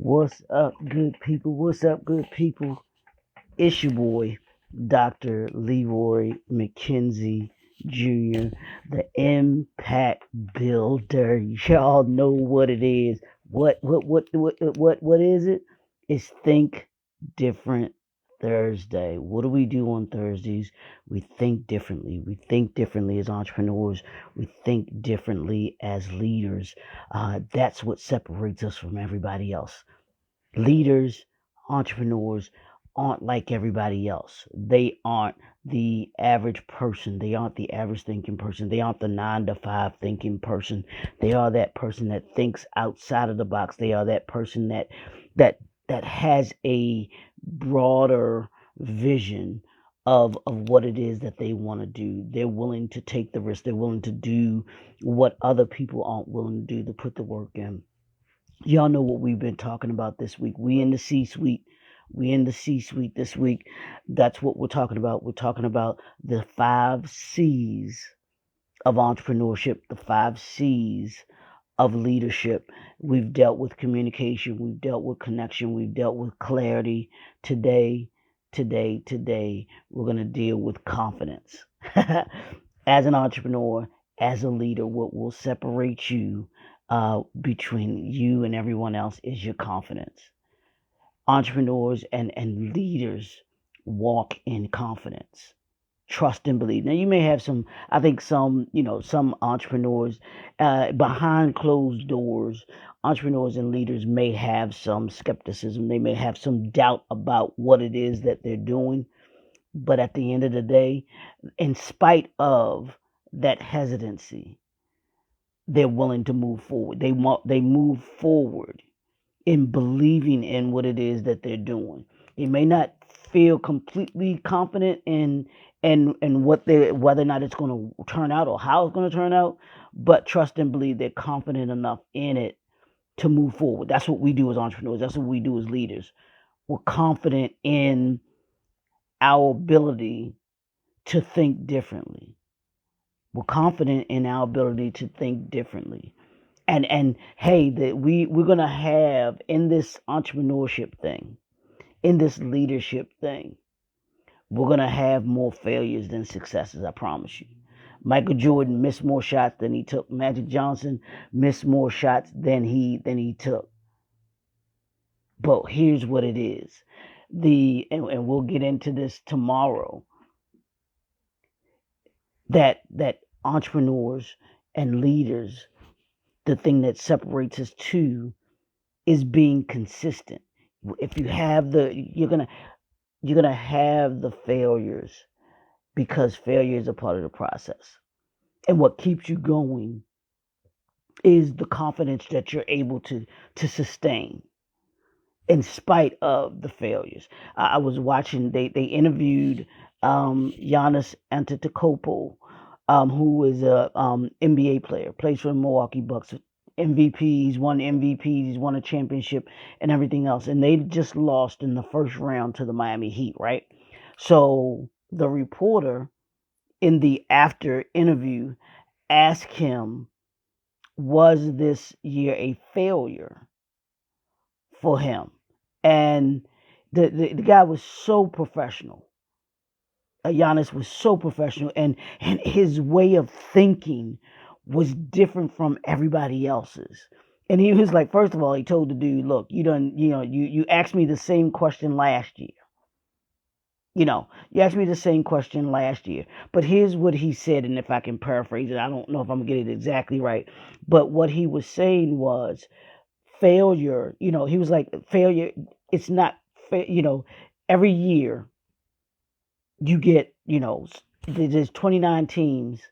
What's up, good people? What's up, good people? It's your boy, Dr. Leroy McKenzie Jr., the Impact Builder. Y'all know what it is. What is it? It's Think Different Thursday. What do we do on Thursdays? We think differently. We think differently as entrepreneurs. We think differently as leaders. That's what separates us from everybody else. Leaders, entrepreneurs aren't like everybody else. They aren't the average person. They aren't the average thinking person. They aren't the 9 to 5 thinking person. They are that person that thinks outside of the box. They are that person that that has a broader vision of what it is that they want to do. They're willing to take the risk. They're willing to do what other people aren't willing to do, to put the work in. Y'all know what we've been talking about this week. We in the C suite. We in the C suite this week. That's what we're talking about. We're talking about the 5 C's of entrepreneurship, the 5 C's of leadership. We've dealt with communication. We've dealt with connection. We've dealt with clarity. Today, we're going to deal with confidence. As an entrepreneur, as a leader, what will separate you between you and everyone else is your confidence. Entrepreneurs and leaders walk in confidence, trust and believe. Now you may have some, I think some entrepreneurs behind closed doors, entrepreneurs and leaders may have some skepticism. They may have some doubt about what it is that they're doing. But at the end of the day, in spite of that hesitancy, they're willing to move forward. They move forward in believing in what it is that they're doing. They may not feel completely confident in what they whether or not it's going to turn out or how it's going to turn out, but trust and believe they're confident enough in it to move forward. That's what we do as entrepreneurs. That's what we do as leaders. We're confident in our ability to think differently. We're confident in our ability to think differently. And hey, that we're gonna have in this entrepreneurship thing, in this leadership thing, we're gonna have more failures than successes. I promise you. Michael Jordan missed more shots than he took. Magic Johnson missed more shots than he took. But here's what it is. And we'll get into this tomorrow. That entrepreneurs and leaders, the thing that separates us two is being consistent. If you have you're gonna have the failures, because failure is a part of the process. And what keeps you going is the confidence that you're able to sustain in spite of the failures. I was watching, they interviewed Giannis Antetokounmpo, who is a NBA player, plays for the Milwaukee Bucks, MVP. He's won MVPs, he's won a championship, and everything else. And they just lost in the first round to the Miami Heat, right? So the reporter in the after interview asked him, was this year a failure for him? And the guy was so professional. Giannis was so professional, and his way of thinking was different from everybody else's. And he was like, first of all, he told the dude, look, you asked me the same question last year. You asked me the same question last year. But here's what he said, and if I can paraphrase it, I don't know if I'm going to get it exactly right. But what he was saying was, failure, he was like, failure, it's not, every year you get, there's 29 teams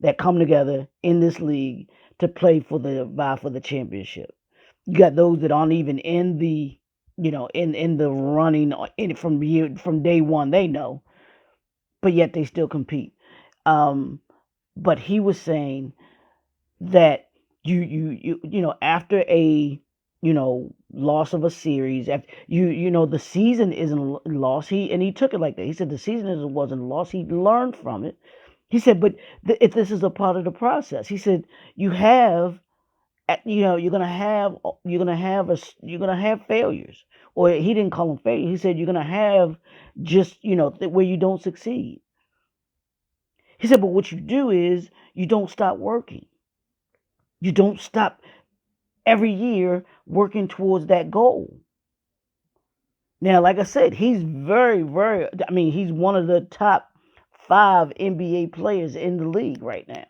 that come together in this league to play for the vie for the championship. You got those that aren't even in the, in the running from day one. They know, but yet they still compete. But he was saying that after a loss of a series, after the season isn't lost. He took it like that. He said the season wasn't lost. He learned from it. He said, but if this is a part of the process, he said you have you're gonna have failures. Or he didn't call them failures. He said you're gonna have just where you don't succeed. He said, but what you do is you don't stop working. You don't stop every year working towards that goal. Now, like I said, he's very, very. I mean, he's one of the top 5 NBA players in the league right now.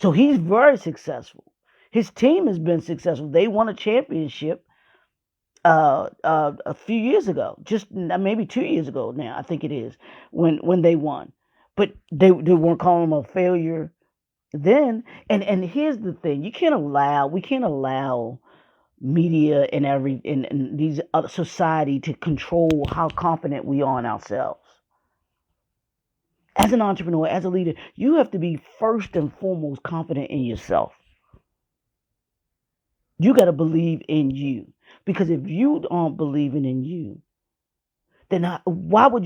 So he's very successful. His team has been successful. They won a championship a few years ago, just maybe 2 years ago now, I think it is, when they won. But they weren't calling him a failure then. And here's the thing: we can't allow media and these other society to control how confident we are in ourselves. As an entrepreneur, as a leader, you have to be first and foremost confident in yourself. You got to believe in you. Because if you aren't believing in you, then why would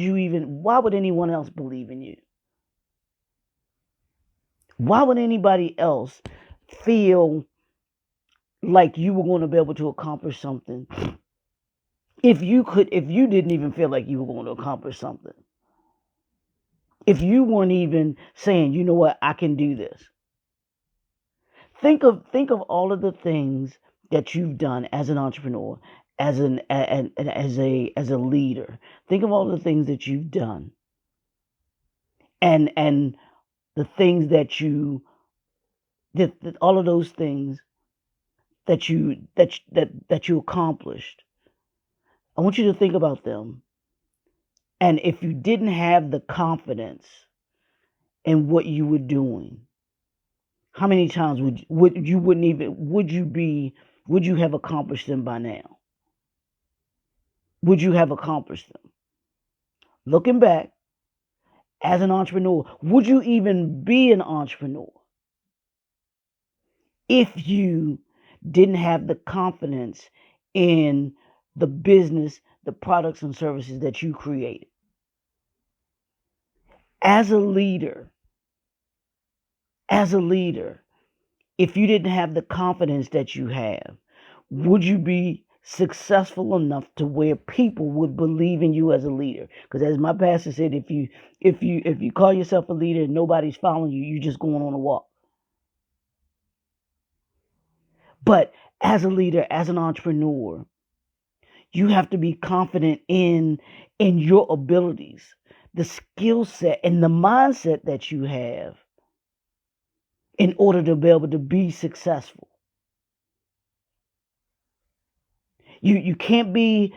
anyone else believe in you? Why would anybody else feel like you were going to be able to accomplish something if you didn't even feel like you were going to accomplish something? If you weren't even saying, you know what, I can do this. Think of all of the things that you've done as an entrepreneur, as a leader. Think of all the things that you've done, and the things that all of those things that you accomplished. I want you to think about them. And if you didn't have the confidence in what you were doing, how many times would you have accomplished them by now? Would you have accomplished them? Looking back, as an entrepreneur, would you even be an entrepreneur if you didn't have the confidence in the business, the products and services that you created? As a leader, if you didn't have the confidence that you have, would you be successful enough to where people would believe in you as a leader? Because as my pastor said, if you call yourself a leader and nobody's following you, you're just going on a walk. But as a leader, as an entrepreneur, you have to be confident in your abilities, the skill set and the mindset that you have in order to be able to be successful. You can't be,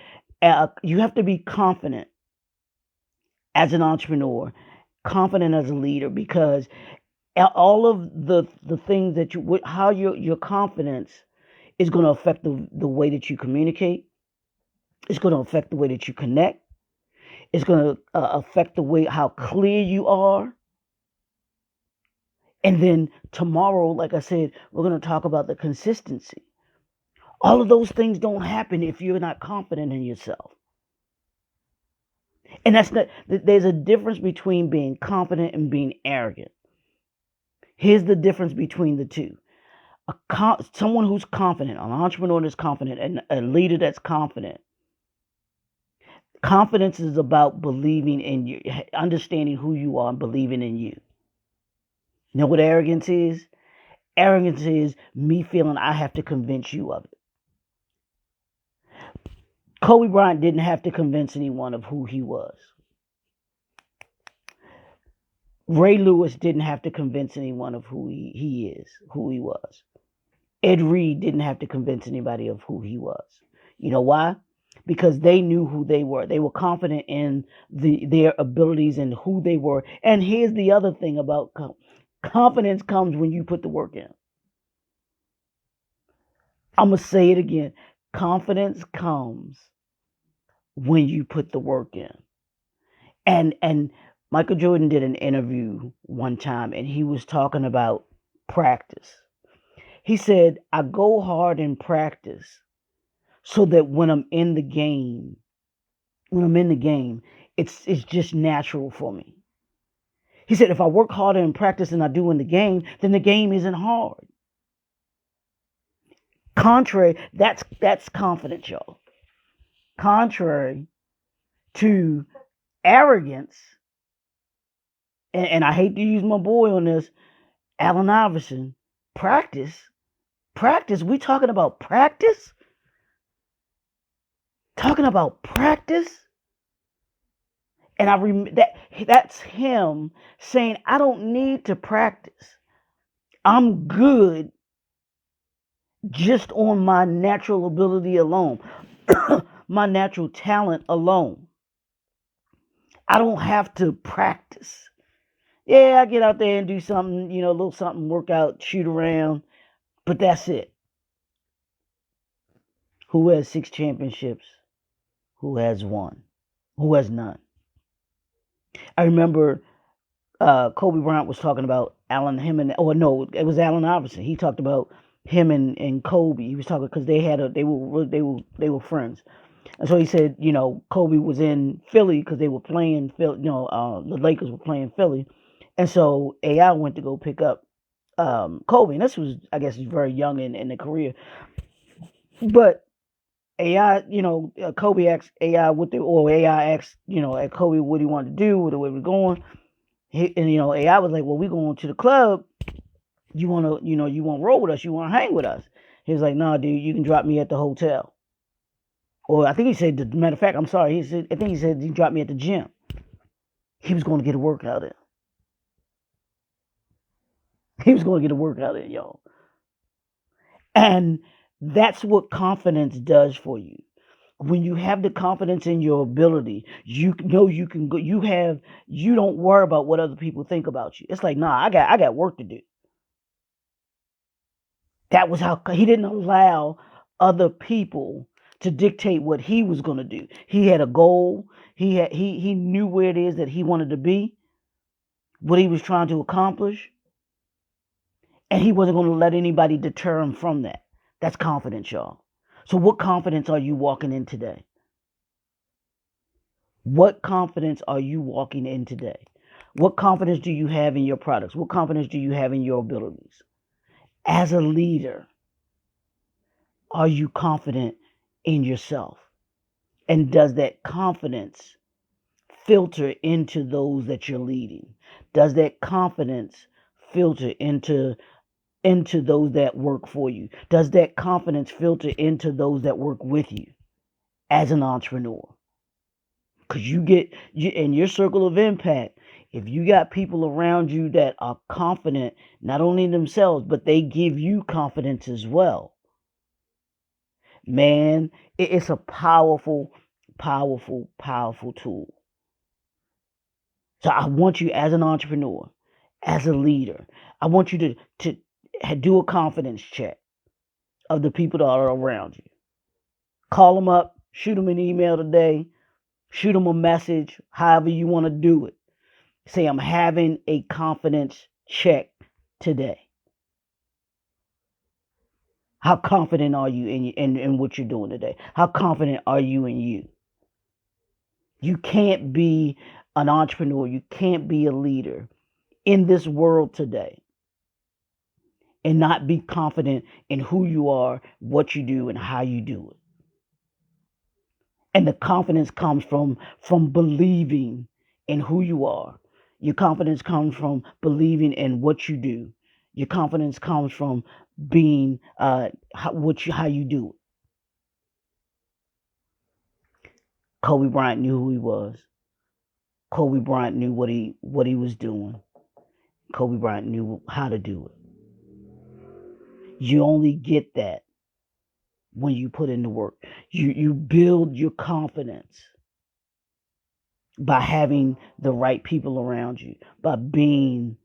you have to be confident as an entrepreneur, confident as a leader, because all of the things that how your confidence is going to affect the way that you communicate. It's going to affect the way that you connect. It's going to affect the way how clear you are. And then tomorrow, like I said, we're going to talk about the consistency. All of those things don't happen if you're not confident in yourself. And there's a difference between being confident and being arrogant. Here's the difference between the two. Someone who's confident, an entrepreneur that's confident, and a leader that's confident. Confidence is about believing in you, understanding who you are and believing in you. You know what arrogance is? Arrogance is me feeling I have to convince you of it. Kobe Bryant didn't have to convince anyone of who he was. Ray Lewis didn't have to convince anyone of who he is, who he was. Ed Reed didn't have to convince anybody of who he was. You know why? Because they knew who they were. They were confident in their abilities and who they were. And here's the other thing about confidence comes when you put the work in. I'm going to say it again. Confidence comes when you put the work in. And Michael Jordan did an interview one time, and he was talking about practice. He said, I go hard in practice so that when I'm in the game, it's just natural for me. He said, if I work harder in practice than I do in the game, then the game isn't hard. Contrary, that's confidence, y'all. Contrary to arrogance, and I hate to use my boy on this, Allen Iverson, practice. Practice. We talking about practice? Talking about practice? And I that's him saying, I don't need to practice. I'm good just on my natural ability alone, my natural talent alone. I don't have to practice. Yeah, I get out there and do something, a little something, work out, shoot around, but that's it. Who has 6 championships? Who has 1? Who has none? I remember Kobe Bryant was talking about Allen, it was Allen Iverson. He talked about him and Kobe. He was talking because they were friends. And so he said, Kobe was in Philly because they were playing Philly, the Lakers were playing Philly. And so AI went to go pick up Kobe. And this was, I guess, very young in the career. But AI, Kobe asked AI AI asked, at Kobe what he wanted to do, where we were going. AI was like, well, we going to the club. You want to roll with us. You want to hang with us. He was like, nah, dude, you can drop me at the hotel. Or I think he said, matter of fact, I'm sorry. I think he said he dropped me at the gym. He was going to get a workout in. He was going to get a workout in, y'all. And that's what confidence does for you. When you have the confidence in your ability, you know you can go. You don't worry about what other people think about you. It's like, nah, I got work to do. That was how he didn't allow other people to dictate what he was going to do. He had a goal. He knew where it is that he wanted to be, what he was trying to accomplish, and he wasn't going to let anybody deter him from that. That's confidence, y'all. So what confidence are you walking in today? What confidence are you walking in today? What confidence do you have in your products? What confidence do you have in your abilities? As a leader, are you confident in yourself? And does that confidence filter into those that you're leading? Does that confidence filter into those that work for you? Does that confidence filter into those that work with you as an entrepreneur? Because in your circle of impact, if you got people around you that are confident, not only in themselves, but they give you confidence as well, man, it's a powerful, powerful, powerful tool. So I want you as an entrepreneur, as a leader, I want you to do a confidence check of the people that are around you. Call them up, shoot them an email today, shoot them a message, however you want to do it. Say, I'm having a confidence check today. How confident are you in what you're doing today? How confident are you in you? You can't be an entrepreneur. You can't be a leader in this world today and not be confident in who you are, what you do, and how you do it. And the confidence comes from believing in who you are. Your confidence comes from believing in what you do. Your confidence comes from being how you do it. Kobe Bryant knew who he was. Kobe Bryant knew what he was doing. Kobe Bryant knew how to do it. You only get that when you put in the work. You build your confidence by having the right people around you, by being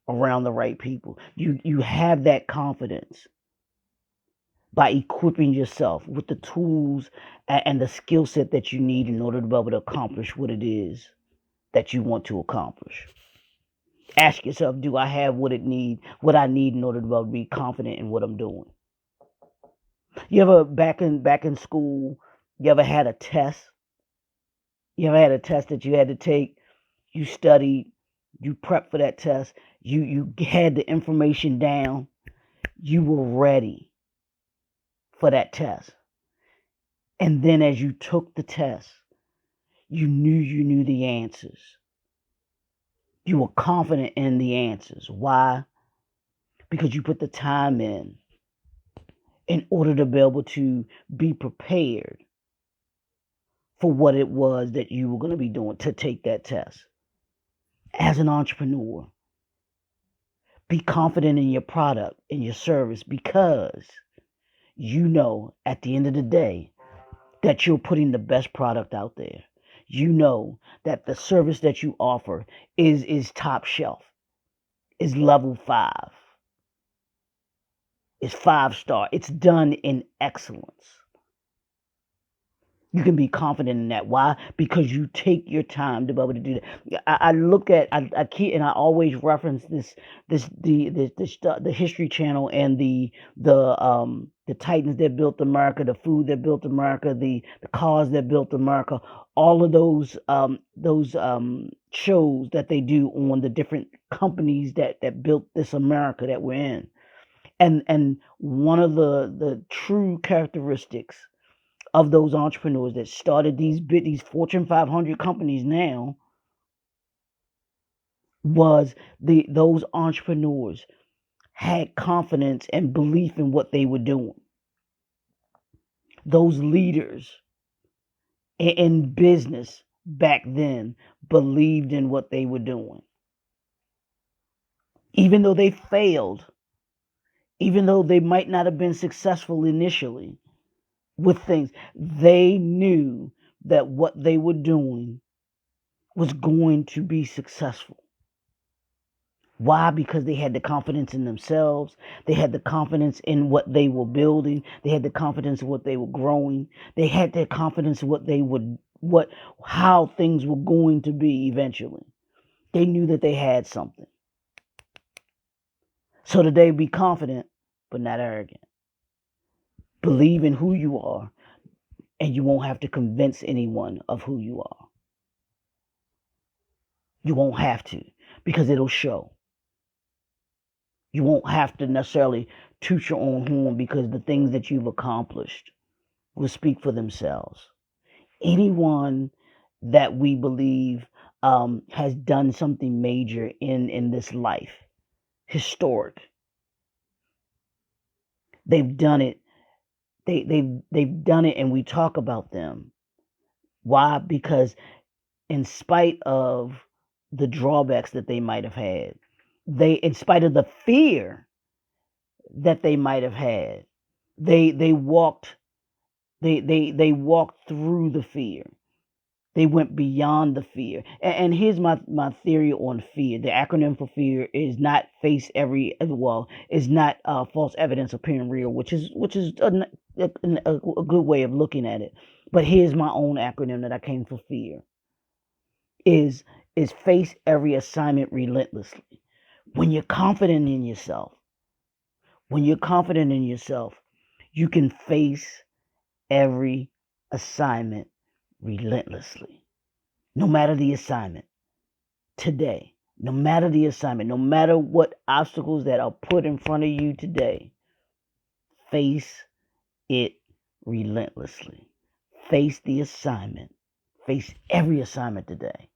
around the right people. You have that confidence by equipping yourself with the tools and the skill set that you need in order to be able to accomplish what it is that you want to accomplish. Ask yourself, do I have what I need in order to be confident in what I'm doing? You ever back in school, you ever had a test? You ever had a test that you had to take? You studied, you prepped for that test, you had the information down, you were ready. for that test. And then as you took the test, you knew the answers. You were confident in the answers. Why? Because you put the time in order to be able to be prepared for what it was that you were going to be doing to take that test. As an entrepreneur, be confident in your product and your service, because you know at the end of the day that you're putting the best product out there. You know that the service that you offer is top shelf, is level 5, is 5-star. It's done in excellence. You can be confident in that. Why? Because you take your time to be able to do that. I look at, I keep, and I always reference the History Channel and the Titans that built America, the food that built America, the cars that built America. All of those shows that they do on the different companies that built this America that we're in. And one of the true characteristics of those entrepreneurs that started these Fortune 500 companies now was those entrepreneurs had confidence and belief in what they were doing. Those leaders in business back then believed in what they were doing. Even though they failed, even though they might not have been successful initially with things, they knew that what they were doing was going to be successful. Why? Because they had the confidence in themselves. They had the confidence in what they were building. They had the confidence in what they were growing. They had the confidence in how things were going to be eventually. They knew that they had something. So today, be confident, but not arrogant. Believe in who you are, and you won't have to convince anyone of who you are. You won't have to, because it'll show. You won't have to necessarily toot your own horn, because the things that you've accomplished will speak for themselves. Anyone that we believe has done something major in this life, historic, they've done it. They've done it, and we talk about them. Why? Because in spite of the drawbacks that they might have had, in spite of the fear that they might have had, they walked through the fear. They went beyond the fear. And here's my theory on fear. The acronym for fear is not is not false evidence appearing real, which is a good way of looking at it. But here's my own acronym that I came for fear. Is face every assignment relentlessly. When you're confident in yourself, you can face every assignment relentlessly. No matter the assignment today, no matter what obstacles that are put in front of you today, face it relentlessly. Face the assignment. Face every assignment today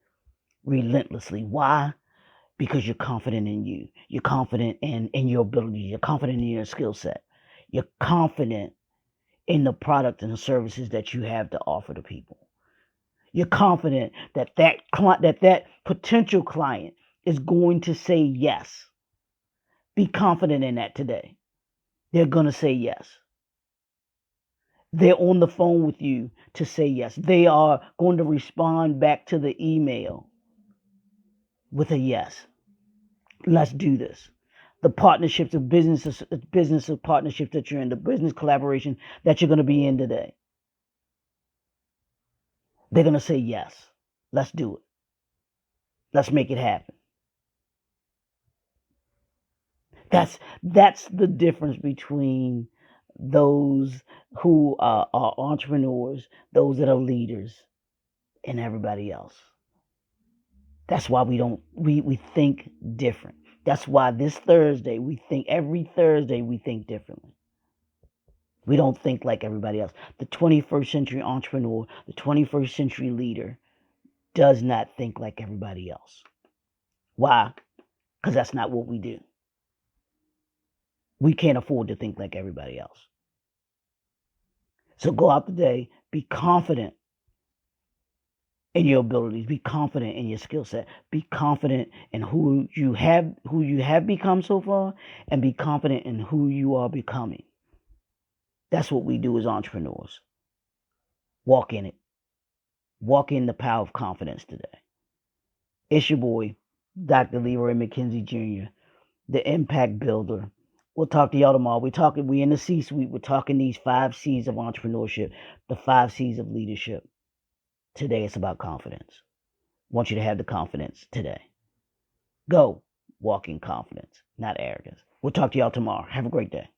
relentlessly. Why? Because you're confident in you. You're confident in your ability. You're confident in your skill set. You're confident in the product and the services that you have to offer to people. You're confident that potential client is going to say yes. Be confident in that today. They're going to say yes. They're on the phone with you to say yes. They are going to respond back to the email with a yes. Let's do this. The partnerships of business partnerships that you're in, the business collaboration that you're going to be in today. They're going to say yes. Let's do it. Let's make it happen. That's the difference between those who are entrepreneurs, those that are leaders, and everybody else. That's why we think different. That's why every Thursday we think differently. We don't think like everybody else. The 21st century entrepreneur, the 21st century leader does not think like everybody else. Why? Because that's not what we do. We can't afford to think like everybody else. So go out today, be confident in your abilities, be confident in your skill set, be confident in who you have become so far, and be confident in who you are becoming. That's what we do as entrepreneurs. Walk in it. Walk in the power of confidence today. It's your boy, Dr. Leroy McKenzie Jr., the Impact Builder. We'll talk to y'all tomorrow. We in the C-suite. We're talking these 5 C's of entrepreneurship, the 5 C's of leadership. Today it's about confidence. I want you to have the confidence today. Go walk in confidence, not arrogance. We'll talk to y'all tomorrow. Have a great day.